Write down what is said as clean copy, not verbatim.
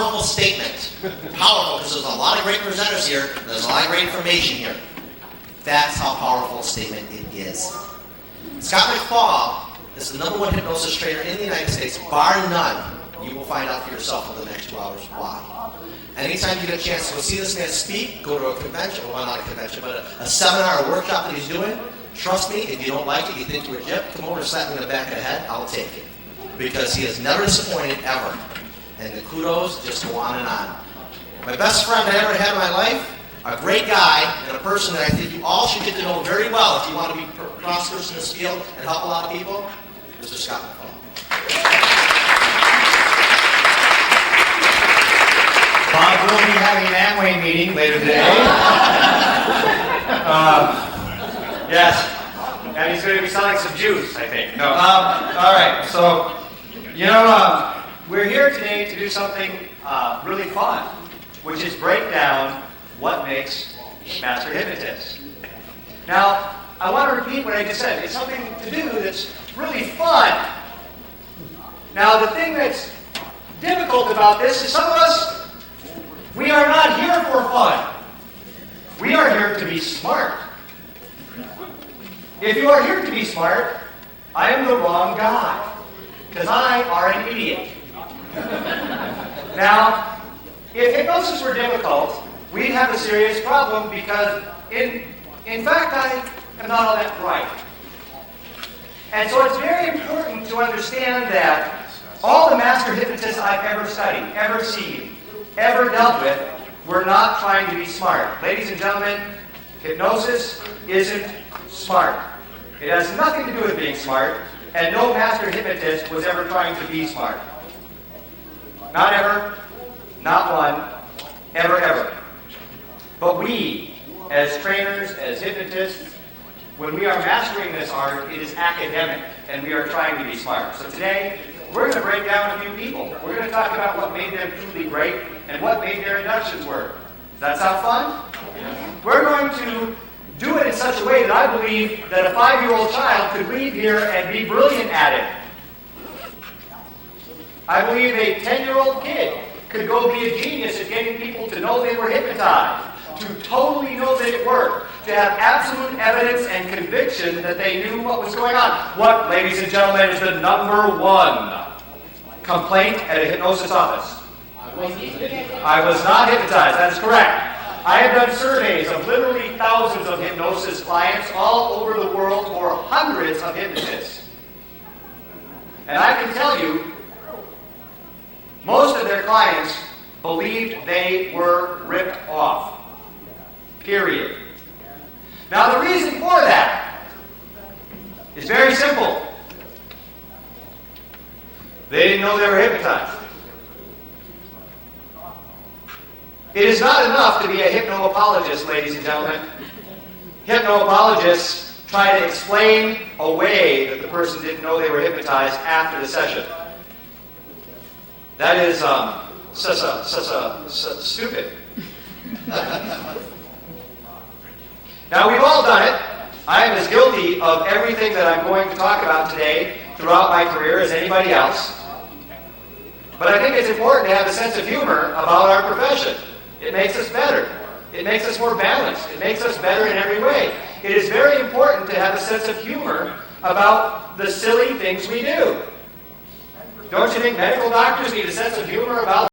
powerful statement. Powerful, because there's a lot of great presenters here, and there's a lot of great information here. That's how powerful a statement it is. Scott McFall is the #1 hypnosis trainer in the United States, bar none. You will find out for yourself over the next 2 hours why. Anytime you get a chance to go see this man speak, go to a convention, well, not a convention, but a seminar or workshop that he's doing, trust me, if you don't like it, you think you're a gyp, come over and slap me in the back of the head, I'll take it. Because he has never disappointed, ever. And the kudos just go on and on. My best friend I ever had in my life, a great guy, and a person that I think you all should get to know very well if you want to be prosperous in this field and help a lot of people, Mr. Scott McFall. Bob will be having an Amway meeting later today. Yes, and he's going to be selling some juice, I think. No. All right, so, we're here today to do something really fun, which is break down what makes master hypnotists. Now, I want to repeat what I just said. It's something to do that's really fun. Now, the thing that's difficult about this is some of us, we are not here for fun. We are here to be smart. If you are here to be smart, I am the wrong guy, because I are an idiot. Now, if hypnosis were difficult, we'd have a serious problem because, in fact, I am not all that bright. And so it's very important to understand that all the master hypnotists I've ever studied, ever seen, ever dealt with, were not trying to be smart. Ladies and gentlemen, hypnosis isn't smart. It has nothing to do with being smart, and no master hypnotist was ever trying to be smart. Not ever, not one, ever. But we, as trainers, as hypnotists, when we are mastering this art, it is academic, and we are trying to be smart. So today, we're going to break down a few people. We're going to talk about what made them truly great and what made their inductions work. Does that sound fun? We're going to do it in such a way that I believe that a 5-year-old child could leave here and be brilliant at it. I believe a 10-year-old kid could go be a genius at getting people to know they were hypnotized, to totally know that it worked, to have absolute evidence and conviction that they knew what was going on. What, ladies and gentlemen, is the #1 complaint at a hypnosis office? I was not hypnotized. That is correct. I have done surveys of literally thousands of hypnosis clients all over the world for hundreds of hypnotists. And I can tell you, most of their clients believed they were ripped off. Period. Now, the reason for that is very simple. They didn't know they were hypnotized. It is not enough to be a hypno-apologist, ladies and gentlemen. Hypno-apologists try to explain away that the person didn't know they were hypnotized after the session. That is stupid. Now, we've all done it. I am as guilty of everything that I'm going to talk about today throughout my career as anybody else. But I think it's important to have a sense of humor about our profession. It makes us better. It makes us more balanced. It makes us better in every way. It is very important to have a sense of humor about the silly things we do. Don't you think medical doctors need a sense of humor about